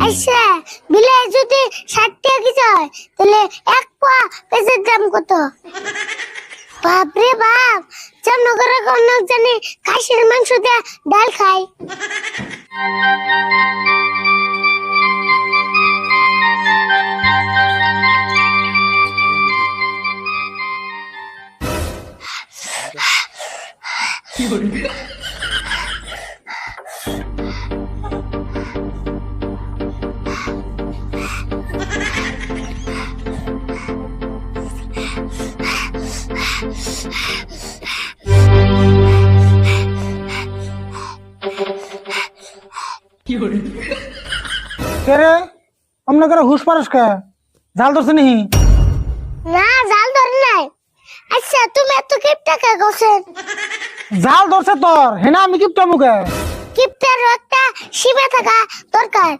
আচ্ছা বিলে যদি 60 টাকা কেজি হয় তাহলে এক পোয়া পেঁয়াজের দাম কত? বাপরে বাপ, জামনগরে কোন জানি খাসির মাংস দিয়ে ডাল খায়। কেরে অমনে করে হুশ পারস কে? জাল ধরছে নি? না জাল ধরে নাই। আচ্ছা তুমি এত কিপটা কে গোছেন? জাল ধরছে তোর হেনা আমি কিপটা মুখে। কিপটার একটা সীমা থাকা দরকার।